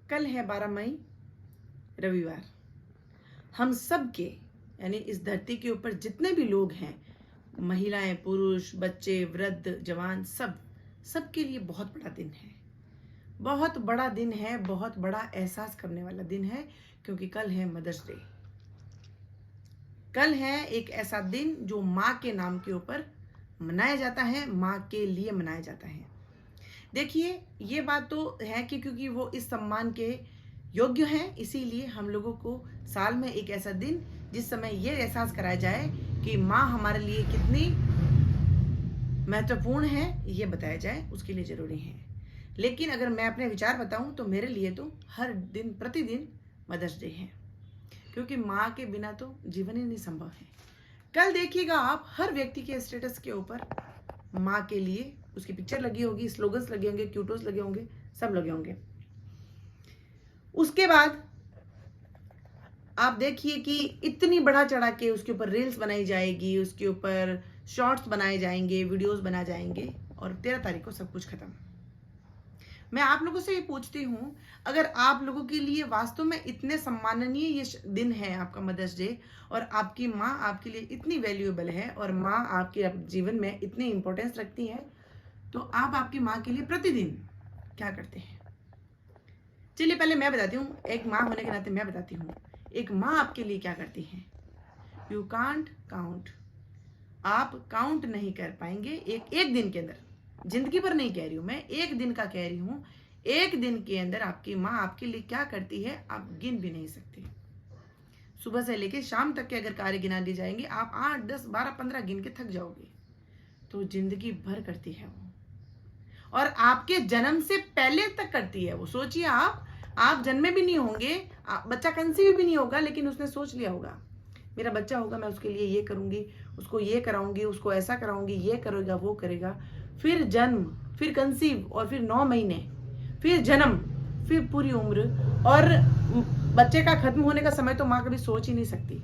कल है 12 मई, रविवार। हम सब के यानी इस धरती के ऊपर जितने भी लोग हैं, महिलाएं, पुरुष, बच्चे, वृद्ध, जवान, सबके लिए बहुत बड़ा दिन है। बहुत बड़ा दिन है, बहुत बड़ा एहसास करने वाला दिन है, क्योंकि कल है मदर्स डे। कल है एक ऐसा दिन जो माँ के नाम के ऊपर मनाया जाता है, माँ के लिए मनाया जाता है। देखिए, ये बात तो है कि क्योंकि वो इस सम्मान के योग्य हैं, इसीलिए हम लोगों को साल में एक ऐसा दिन जिस समय ये एहसास कराया जाए कि माँ हमारे लिए कितनी महत्वपूर्ण है, ये बताया जाए, उसके लिए जरूरी है। लेकिन अगर मैं अपने विचार बताऊं तो मेरे लिए तो हर दिन प्रतिदिन मदर्स डे है, क्योंकि माँ के बिना तो जीवन ही नहीं संभव है। कल देखिएगा आप, हर व्यक्ति के स्टेटस के ऊपर माँ के लिए उसकी पिक्चर लगी होगी, स्लोगन्स लगे होंगे, क्यूटोस लगे होंगे, सब लगे होंगे। उसके बाद आप देखिए कि इतनी बढ़ा चढ़ा के उसके ऊपर रील्स बनाई जाएगी, उसके ऊपर शॉर्ट्स बनाए जाएंगे, वीडियोस बना जाएंगे, और 13 तारीख को सब कुछ खत्म। मैं आप लोगों से ये पूछती हूँ, अगर आप लोगों के लिए वास्तव में इतने सम्माननीय ये दिन है आपका मदर्स डे, और आपकी माँ आपके लिए इतनी वैल्यूएबल है, और माँ आपके जीवन में इतनी इंपॉर्टेंस रखती है, तो आप आपकी माँ के लिए प्रतिदिन क्या करते हैं? चलिए पहले मैं बताती हूँ, एक माँ होने के नाते मैं बताती हूँ एक माँ आपके लिए क्या करती है। यू कांट काउंट, आप काउंट नहीं कर पाएंगे एक दिन के अंदर। जिंदगी भर नहीं कह रही हूं मैं, एक दिन का कह रही हूं। एक दिन के अंदर आपकी माँ आपके लिए क्या करती है आप गिन भी नहीं सकते। सुबह से लेके शाम तक के अगर कार्य गिना दिए जाएंगे, आप 8, 10, 12, 15 गिन के थक जाओगे। तो जिंदगी भर करती है वो, और आपके जन्म से पहले तक करती है वो। सोचिए, आप जन्मे भी नहीं होंगे, बच्चा कंसीव भी नहीं होगा, लेकिन उसने सोच लिया होगा मेरा बच्चा होगा, मैं उसके लिए ये करूंगी, उसको ये कराऊंगी, उसको ऐसा कराऊंगी, ये करेगा, वो करेगा। फिर जन्म, फिर कंसीव, और फिर 9 महीने, फिर जन्म, फिर पूरी उम्र, और बच्चे का खत्म होने का समय तो माँ कभी सोच ही नहीं सकती,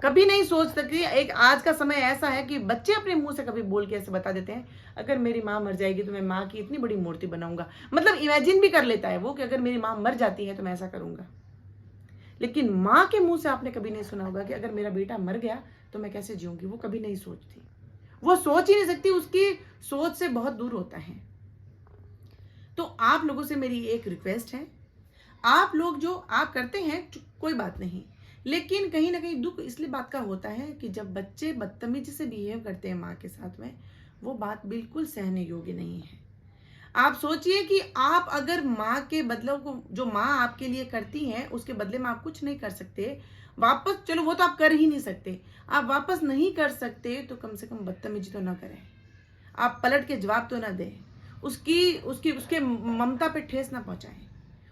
कभी नहीं सोच सकती। एक आज का समय ऐसा है कि बच्चे अपने मुंह से कभी बोल के ऐसे बता देते हैं, अगर मेरी माँ मर जाएगी तो मैं माँ की इतनी बड़ी मूर्ति बनाऊंगा। मतलब इमेजिन भी कर लेता है वो कि अगर मेरी माँ मर जाती है तो मैं ऐसा करूंगा। लेकिन माँ के मुंह से आपने कभी नहीं सुना होगा कि अगर मेरा बेटा मर गया तो मैं कैसे जीऊंगी। वो कभी नहीं सोचती, वो सोच ही नहीं सकती, उसकी सोच से बहुत दूर होता है। तो आप लोगों से मेरी एक रिक्वेस्ट है, आप लोग जो आप करते हैं कोई बात नहीं, लेकिन कहीं ना कहीं दुख इसलिए बात का होता है कि जब बच्चे बदतमीजी से बिहेव करते हैं माँ के साथ में, वो बात बिल्कुल सहने योग्य नहीं है। आप सोचिए कि आप अगर माँ के बदले को, जो माँ आपके लिए करती है, उसके बदले में आप कुछ नहीं कर सकते वापस। चलो वो तो आप कर ही नहीं सकते, आप वापस नहीं कर सकते तो कम से कम बदतमीजी तो ना करें, आप पलट के जवाब तो ना दें, उसकी उसकी उसके ममता पे ठेस ना पहुंचाएं,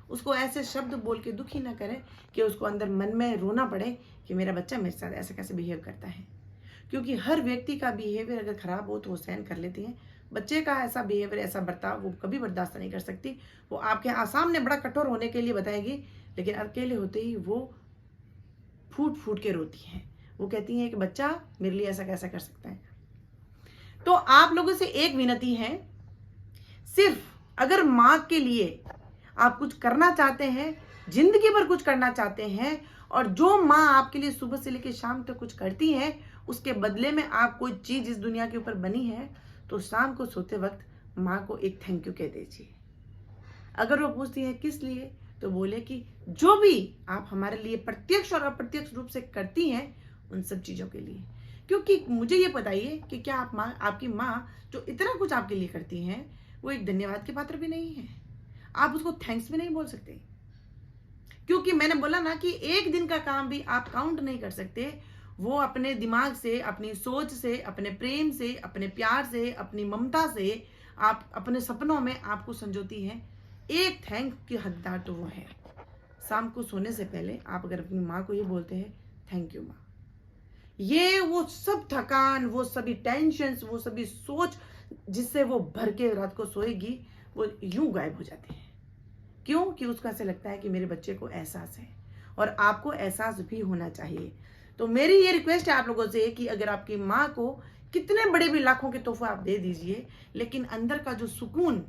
उसको ऐसे शब्द बोल के दुखी ना करें कि उसको अंदर मन में रोना पड़े कि मेरा बच्चा मेरे साथ ऐसे कैसे बिहेव करता है। क्योंकि हर व्यक्ति का बिहेवियर अगर खराब हो तो वो सहन कर लेती हैं, बच्चे का ऐसा बिहेवियर, ऐसा बर्ताव वो कभी बर्दाश्त नहीं कर सकती। वो आपके सामने बड़ा कठोर होने के लिए बताएगी, लेकिन अकेले होते ही वो फूट फूट के रोती हैं। वो कहती हैं कि बच्चा मेरे लिए ऐसा कैसा कर सकता है। तो आप लोगों से एक विनती है, सिर्फ अगर माँ के लिए आप कुछ करना चाहते हैं, जिंदगी भर कुछ करना चाहते हैं, और जो माँ आपके लिए सुबह से लेकर शाम तक कुछ करती है, उसके बदले में आप कोई चीज इस दुनिया के ऊपर बनी है, तो शाम को सोते वक्त माँ को एक थैंक यू कह दीजिए। अगर वो पूछती है किस लिए, तो बोले कि जो भी आप हमारे लिए प्रत्यक्ष और अप्रत्यक्ष रूप से करती हैं, उन सब चीजों के लिए। क्योंकि मुझे ये बताइए कि क्या आप माँ, आपकी माँ जो इतना कुछ आपके लिए करती हैं, वो एक धन्यवाद के पात्र भी नहीं है? आप उसको थैंक्स भी नहीं बोल सकते? क्योंकि मैंने बोला ना कि एक दिन का काम भी आप काउंट नहीं कर सकते। वो अपने दिमाग से, अपनी सोच से, अपने प्रेम से, अपने प्यार से, अपनी ममता से, आप अपने सपनों में आपको संजोती है। एक थैंक की हकदार तो वो है। शाम को सोने से पहले आप अगर अपनी माँ को ये बोलते हैं, थैंक यू माँ, ये वो सब थकान, वो सभी टेंशन, वो सभी सोच जिससे वो भर के रात को सोएगी, वो यूं गायब हो जाते हैं। क्यों? कि उसको ऐसे लगता है कि मेरे बच्चे को एहसास है, और आपको एहसास भी होना चाहिए। तो मेरी ये रिक्वेस्ट है आप लोगों से कि अगर आपकी माँ को कितने बड़े भी लाखों के तोहफे आप दे दीजिए, लेकिन अंदर का जो सुकून,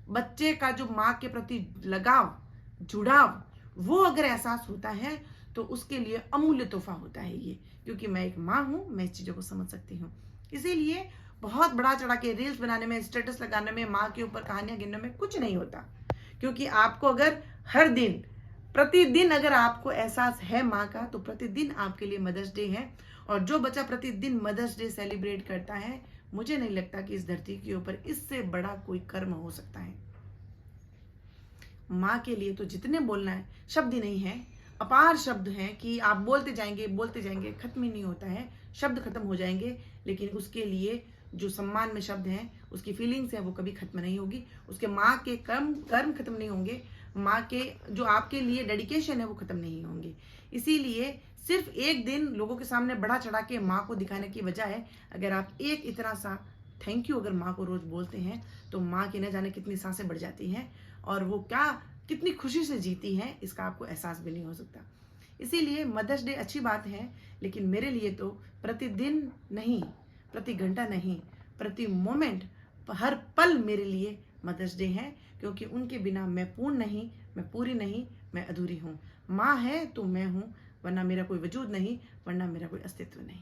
बच्चे का जो माँ के प्रति लगाव, जुड़ाव, वो अगर एहसास होता है तो उसके लिए अमूल्य तोहफा होता है ये। क्योंकि मैं एक माँ हूँ, मैं इस चीज़ों को समझ सकती हूँ। इसीलिए बहुत बड़ा चढ़ा के रील्स बनाने में, स्टेटस लगाने में, माँ के ऊपर कहानियां गिनने में कुछ नहीं होता। क्योंकि आपको अगर हर दिन, प्रतिदिन अगर आपको एहसास है माँ का, तो प्रतिदिन आपके लिए मदर्स डे है। और जो बच्चा प्रतिदिन मदर्स डे सेलिब्रेट करता है, मुझे नहीं लगता कि इस धरती के ऊपर इससे बड़ा कोई कर्म हो सकता है। माँ के लिए तो जितने बोलना है, शब्द ही नहीं है, अपार शब्द हैं कि आप बोलते जाएंगे, खत्म ही नहीं होता है, शब्द खत्म हो जाएंगे। लेकिन उसके लिए जो सम्मान में शब्द हैं, उसकी फीलिंग्स हैं, वो कभी खत्म नहीं होगी। उसके माँ के कर्म कर्म खत्म नहीं होंगे, माँ के जो आपके लिए डेडिकेशन है वो खत्म नहीं होंगे। इसीलिए सिर्फ एक दिन लोगों के सामने बढ़ा चढ़ा के माँ को दिखाने की बजाय, अगर आप एक इतना सा थैंक यू अगर माँ को रोज बोलते हैं, तो माँ की न जाने कितनी सांसें बढ़ जाती हैं, और वो क्या कितनी खुशी से जीती हैं, इसका आपको एहसास भी नहीं हो सकता। इसीलिए मदर्स डे अच्छी बात है, लेकिन मेरे लिए तो प्रतिदिन नहीं, प्रति घंटा नहीं, प्रति मोमेंट, हर पल मेरे लिए मदर्स डे है। क्योंकि उनके बिना मैं पूर्ण नहीं, मैं पूरी नहीं, मैं अधूरी हूँ। माँ है तो मैं हूँ, वरना मेरा कोई वजूद नहीं, वरना मेरा कोई अस्तित्व नहीं।